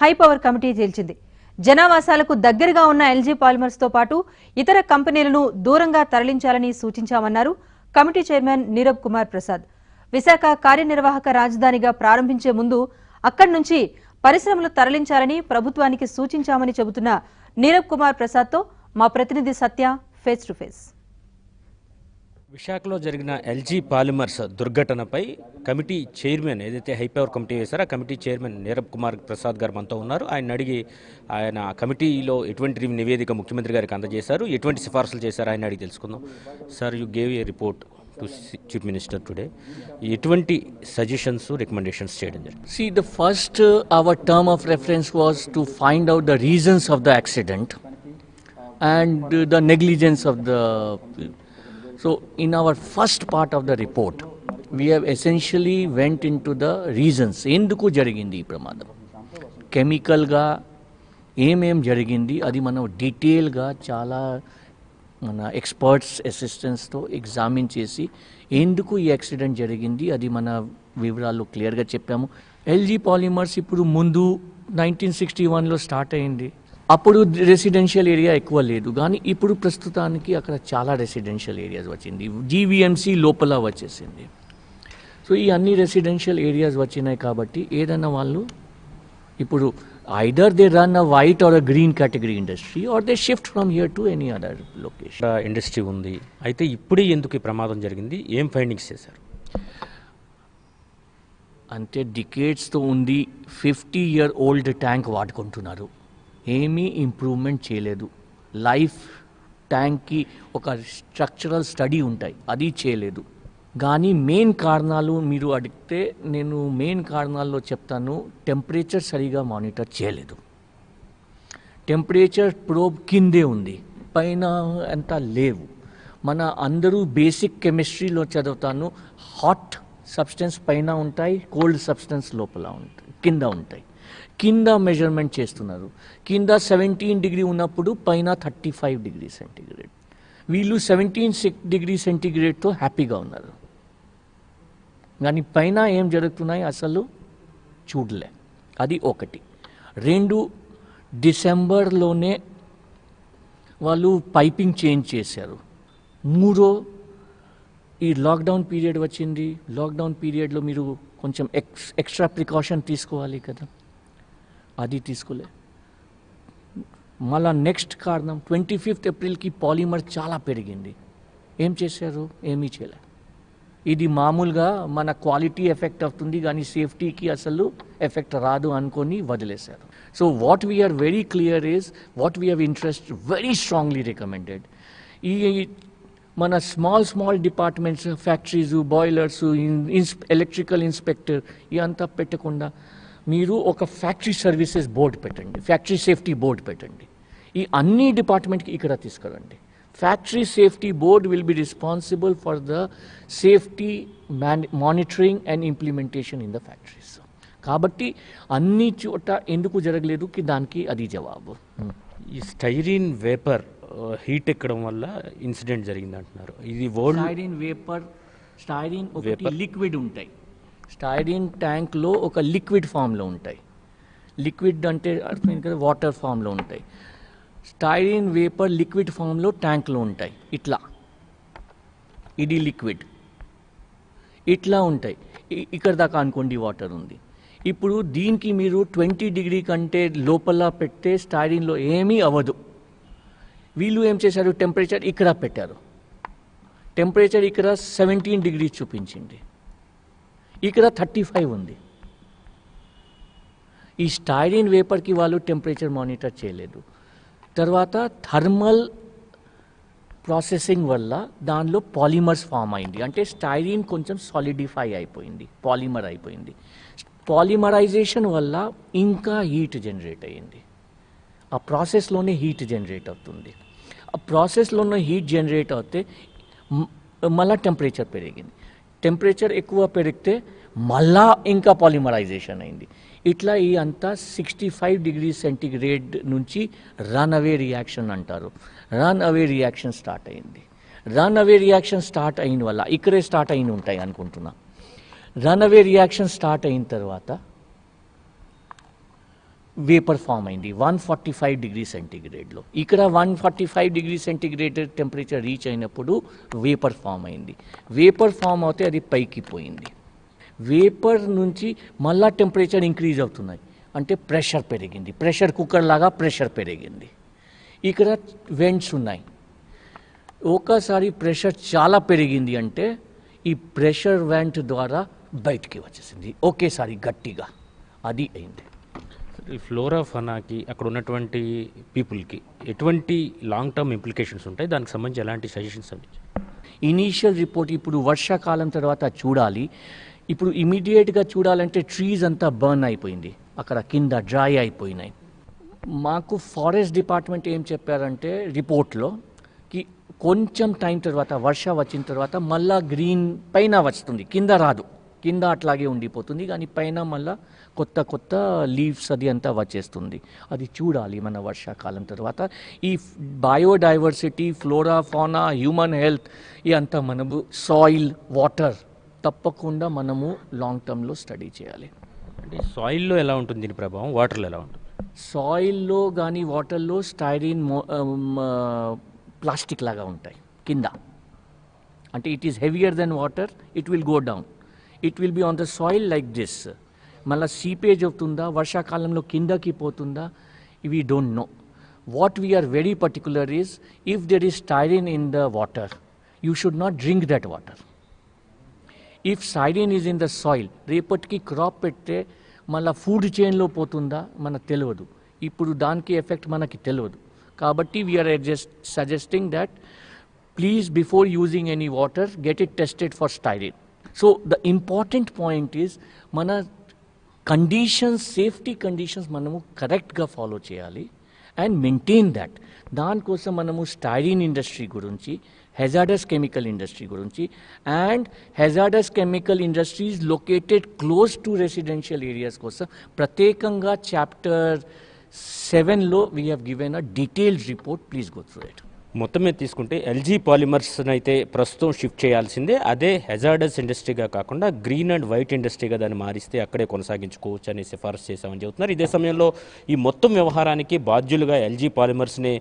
High power committee తేల్చింది. జనావాసాలకు దగ్గరగా ఉన్న ఎల్జీ పాలిమర్స్ తో పాటు ఇతర కంపెనీలను దూరంగా తరలించాలని సూచించామన్నారు కమిటీ చైర్మన్ నీరబ్ కుమార్ ప్రసాద్. విశాఖ కార్యనిర్వాహక రాజధానిగా ప్రారంభించే ముందు అక్కడి నుంచి పరిశ్రమలు తరలించాలని ప్రభుత్వానికి సూచించామని చెబుతున్న నీరబ్ కుమార్ ప్రసాద్ తో మా ప్రతినిధి సత్య ఫేస్ టు ఫేస్. విశాఖలో జరిగిన ఎల్జీ పాలిమర్స్ దుర్ఘటనపై కమిటీ చైర్మన్ ఏదైతే హైపవర్ కమిటీ వేశారో ఆ కమిటీ చైర్మన్ నీరబ్ కుమార్ ప్రసాద్ గారు మనతో ఉన్నారు. ఆయన అడిగి ఆయన కమిటీలో ఎటువంటి నివేదిక ముఖ్యమంత్రి గారికి అందజేశారు, ఎటువంటి సిఫార్సులు చేశారు ఆయన అడిగి తెలుసుకుందాం. Sir, you gave a report to chief minister today. ఎటువంటి సజెషన్స్ రికమెండేషన్స్ చేయడం జరిగింది? See, the first our term of reference was to find out the reasons of the accident and the negligence of the. So in our first part of the report, we have essentially went into the reasons. ఎందుకు జరిగింది ఈ ప్రమాదం, కెమికల్గా ఏమేం జరిగింది అది మనం డీటెయిల్గా చాలా మన ఎక్స్పర్ట్స్ అసిస్టెన్స్తో ఎగ్జామిన్ చేసి ఎందుకు ఈ యాక్సిడెంట్ జరిగింది అది మన వివరాలు క్లియర్గా చెప్పాము. ఎల్జీ పాలిమర్స్ ఇప్పుడు ముందు 1961లో స్టార్ట్ అయింది. అప్పుడు రెసిడెన్షియల్ ఏరియా ఎక్కువ లేదు, కానీ ఇప్పుడు ప్రస్తుతానికి అక్కడ చాలా రెసిడెన్షియల్ ఏరియాస్ వచ్చింది. జీవీఎంసీ లోపల వచ్చేసింది. సో ఈ అన్ని రెసిడెన్షియల్ ఏరియాస్ వచ్చినాయి కాబట్టి ఏదైనా వాళ్ళు ఇప్పుడు either they run a white or a green category industry or they shift from here to any other location. Industry ఉంది, అయితే ఇప్పుడే ఎందుకు ఈ ప్రమాదం జరిగింది, ఏం ఫైండింగ్స్ చేశారు? అంటే డికేట్స్తో ఉంది, 50-year-old ట్యాంక్ వాడుకుంటున్నారు, ఏమీ ఇంప్రూవ్మెంట్ చేయలేదు. లైఫ్ ట్యాంక్కి ఒక స్ట్రక్చరల్ స్టడీ ఉంటాయి, అది చేయలేదు. కానీ మెయిన్ కారణాలు మీరు అడిగితే నేను మెయిన్ కారణాల్లో చెప్తాను. టెంపరేచర్ సరిగా మానిటర్ చేయలేదు. టెంపరేచర్ ప్రోబ్ కిందే ఉంది, పైన అంతా లేవు. మన అందరూ బేసిక్ కెమిస్ట్రీలో చదువుతాను, హాట్ సబ్స్టెన్స్ పైన ఉంటాయి, కోల్డ్ సబ్స్టెన్స్ లోపల ఉంటాయి, కింద ఉంటాయి. కింద మెజర్మెంట్ చేస్తున్నారు, కింద 17 డిగ్రీ ఉన్నప్పుడు పైన 35 డిగ్రీ సెంటీగ్రేడ్. వీళ్ళు 17 డిగ్రీ సెంటీగ్రేడ్తో హ్యాపీగా ఉన్నారు, కానీ పైన ఏం జరుగుతున్నాయి అసలు చూడలే. అది ఒకటి. 2, డిసెంబర్లోనే వాళ్ళు పైపింగ్ చేంజ్ చేశారు. 3, ఈ లాక్డౌన్ పీరియడ్ వచ్చింది. లాక్డౌన్ పీరియడ్లో మీరు కొంచెం ఎక్స్ట్రా ప్రికాషన్ తీసుకోవాలి కదా, అది తీసుకోలే. మళ్ళా నెక్స్ట్ కారణం 25 ఏప్రిల్కి పాలిమర్ చాలా పెరిగింది. ఏం చేశారు? ఏమీ చేయలే. ఇది మామూలుగా మన క్వాలిటీ ఎఫెక్ట్ అవుతుంది, కానీ సేఫ్టీకి అసలు ఎఫెక్ట్ రాదు అనుకొని వదిలేశారు. So what we are very clear is what we have interest very strongly recommended. ఈ మన small departments, factories, boilers, electrical inspector ఇదంతా పెట్టకుండా మీరు ఒక ఫ్యాక్టరీ సర్వీసెస్ బోర్డు పెట్టండి, ఫ్యాక్టరీ సేఫ్టీ బోర్డు పెట్టండి. ఈ అన్ని డిపార్ట్మెంట్కి ఇక్కడ తీసుకురండి. Factory safety board will be responsible for the safety monitoring and implementation in the factories. కాబట్టి అన్ని చోట ఎందుకు జరగలేదు కి దానికి అది జవాబు. ఈ స్టైరీన్ వేపర్ హీట్ ఎక్కడం వల్ల ఇన్సిడెంట్ జరిగింది అంటున్నారు. ఇది స్టైరీన్ ఒకటి లిక్విడ్ ఉంటాయి. స్టైరీన్ ట్యాంక్లో ఒక లిక్విడ్ ఫామ్లో ఉంటాయి. లిక్విడ్ అంటే అర్థమైంది కదా, వాటర్ ఫామ్లో ఉంటాయి. స్టైరీన్ వేపర్ లిక్విడ్ ఫామ్లో ట్యాంక్లో ఉంటాయి. ఇట్లా ఇది లిక్విడ్ ఇట్లా ఉంటాయి. ఇక్కడ దాకా అనుకోండి వాటర్ ఉంది. ఇప్పుడు దీనికి మీరు 20 డిగ్రీ కంటే లోపల పెడితే స్టైరీన్లో ఏమీ అవ్వదు. వీళ్ళు ఏం చేశారు, టెంపరేచర్ ఇక్కడ పెట్టారు. టెంపరేచర్ ఇక్కడ 17 డిగ్రీ చూపించింది, ఇక్కడ 35 ఉంది. ఈ స్టైరీన్ వేపర్కి వాళ్ళు టెంపరేచర్ మానిటర్ చేయలేదు. తర్వాత థర్మల్ ప్రాసెసింగ్ వల్ల దానిలో పాలిమర్స్ ఫామ్ అయింది. అంటే స్టైరీన్ కొంచెం సాలిడిఫై అయిపోయింది, పాలిమర్ అయిపోయింది. పాలిమరైజేషన్ వల్ల ఇంకా హీట్ జనరేట్ అయ్యింది. ఆ ప్రాసెస్లోనే హీట్ జనరేట్ అవుతుంది. ఆ ప్రాసెస్లోనే హీట్ జనరేట్ అవుతే మళ్ళా టెంపరేచర్ పెరిగింది. టెంపరేచర్ ఎక్కువ పెరిగితే మళ్ళా ఇంకా పాలిమరైజేషన్ అయింది. ఇట్లా ఈ అంతా 65 డిగ్రీ సెంటీగ్రేడ్ నుంచి రన్ అవే రియాక్షన్ అంటారు. రన్ అవే రియాక్షన్ స్టార్ట్ అయింది. రన్ అవే రియాక్షన్ స్టార్ట్ అయిన వల్ల ఇక్కడే స్టార్ట్ అయిన ఉంటాయి అనుకుంటున్నా. రన్ అవే రియాక్షన్ స్టార్ట్ అయిన తర్వాత వేపర్ ఫామ్ అయింది 145 డిగ్రీ సెంటీగ్రేడ్లో. ఇక్కడ 145 డిగ్రీ సెంటీగ్రేడ్ టెంపరేచర్ రీచ్ అయినప్పుడు వేపర్ ఫామ్ అయింది. వేపర్ ఫామ్ అవుతే అది పైకి పోయింది. వేపర్ నుంచి మళ్ళా టెంపరేచర్ ఇంక్రీజ్ అవుతున్నాయి అంటే ప్రెషర్ పెరిగింది. ప్రెషర్ కుక్కర్ లాగా ప్రెషర్ పెరిగింది. ఇక్కడ వెంట్స్ ఉన్నాయి. ఒకసారి ప్రెషర్ చాలా పెరిగింది అంటే ఈ ప్రెషర్ వెంట్ ద్వారా బయటికి వచ్చేసింది ఒకేసారి గట్టిగా. అది అయింది. ఈ ఫ్లోరా ఫనాకి అక్కడ ఉన్నటువంటి పీపుల్కి ఎటువంటి లాంగ్ టర్మ్ ఇంప్లికేషన్స్ ఉంటాయి, దానికి సంబంధించి ఎలాంటి సజెషన్స్ అండి? ఇనీషియల్ రిపోర్ట్ ఇప్పుడు వర్షాకాలం తర్వాత చూడాలి. ఇప్పుడు ఇమీడియట్గా చూడాలంటే ట్రీస్ అంతా బర్న్ అయిపోయింది, అక్కడ కింద డ్రై అయిపోయినాయి. మాకు ఫారెస్ట్ డిపార్ట్మెంట్ ఏం చెప్పారంటే రిపోర్ట్లో కి కొంచెం టైం తర్వాత వర్ష వచ్చిన తర్వాత మళ్ళా గ్రీన్ పైన వస్తుంది, కింద రాదు. కింద అట్లాగే ఉండిపోతుంది కానీ పైన మళ్ళా కొత్త కొత్త లీవ్స్ అది అంతా వచ్చేస్తుంది. అది చూడాలి మన వర్షాకాలం తర్వాత. ఈ biodiversity, flora, fauna, human health ఇదంతా మనము సాయిల్, వాటర్ తప్పకుండా మనము లాంగ్ టర్మ్లో స్టడీ చేయాలి. అంటే సాయిల్లో ఎలా ఉంటుంది దీని ప్రభావం, వాటర్లో ఎలా ఉంటుంది? సాయిల్లో కానీ వాటర్లో స్టైరిన్ ప్లాస్టిక్ లాగా ఉంటాయి కింద. అంటే it is heavier than water, it will go down. It will be on the soil like this. మళ్ళీ సీపేజ్ అవుతుందా, వర్షాకాలంలో కిందకి పోతుందా, we don't know. What we are very particular is if there is styrene in the water, you should not drink that water. If styrene is in the soil, రేపటికి crop పెడితే మళ్ళీ food చైన్లో పోతుందా మనకు తెలియదు. ఇప్పుడు దానికి ఎఫెక్ట్ మనకి తెలియదు. కాబట్టి we are suggesting that please before using any water get it tested for styrene. So the important point is మన కండిషన్స్, సేఫ్టీ కండిషన్స్ మనము కరెక్ట్గా ఫాలో చేయాలి అండ్ మెయింటైన్ దట్. దానికోసం మనము స్టైరిన్ ఇండస్ట్రీ గురించి, హెజార్డస్ కెమికల్ ఇండస్ట్రీ గురించి, and hazardous chemical industries located close to residential areas కోసం ప్రత్యేకంగా చాప్టర్ 7లో we have given a detailed report. Please go through it. మొత్తం మీద తీసుకుంటే ఎల్జీ పాలిమర్స్ని అయితే ప్రస్తుతం షిఫ్ట్ చేయాల్సిందే. అదే హెజార్డస్ ఇండస్ట్రీగా కాకుండా గ్రీన్ అండ్ వైట్ ఇండస్ట్రీగా దాన్ని మారిస్తే అక్కడే కొనసాగించుకోవచ్చు అని సిఫారసు చేశామని చెబుతున్నారు. ఇదే సమయంలో ఈ మొత్తం వ్యవహారానికి బాధ్యులుగా ఎల్జీ పాలిమర్స్ని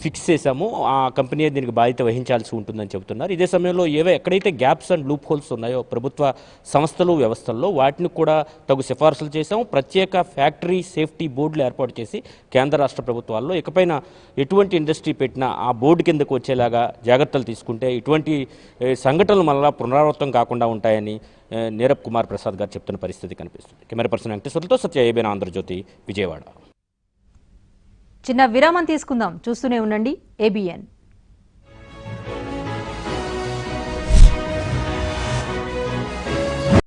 ఫిక్స్ చేశాము, ఆ కంపెనీ దీనికి బాధ్యత వహించాల్సి ఉంటుందని చెబుతున్నారు. ఇదే సమయంలో ఎక్కడైతే గ్యాప్స్ అండ్ లూప్ హోల్స్ ఉన్నాయో ప్రభుత్వ సంస్థలు, వ్యవస్థల్లో వాటిని కూడా తగు సిఫారసులు చేశాము. ప్రత్యేక ఫ్యాక్టరీ సేఫ్టీ బోర్డులు ఏర్పాటు చేసి కేంద్ర రాష్ట్ర ప్రభుత్వాల్లో ఇకపైన ఎటువంటి ఇండస్ట్రీ పెట్టినా ఆ బోర్డు కిందకు వచ్చేలాగా జాగ్రత్తలు తీసుకుంటే ఇటువంటి సంఘటనలు మళ్ళా పునరావృతం కాకుండా ఉంటాయని నీరబ్ కుమార్ ప్రసాద్ గారు చెప్తున్న పరిస్థితి కనిపిస్తుంది. కెమెరా పర్సన్ వెంకటేశ్వర్లతో సత్య, ఏబీఎన్ ఆంధ్రజ్యోతి, విజయవాడ. చిన్న విరామం తీసుకుందాం. చూస్తూనే ఉండండి ఏబీఎన్.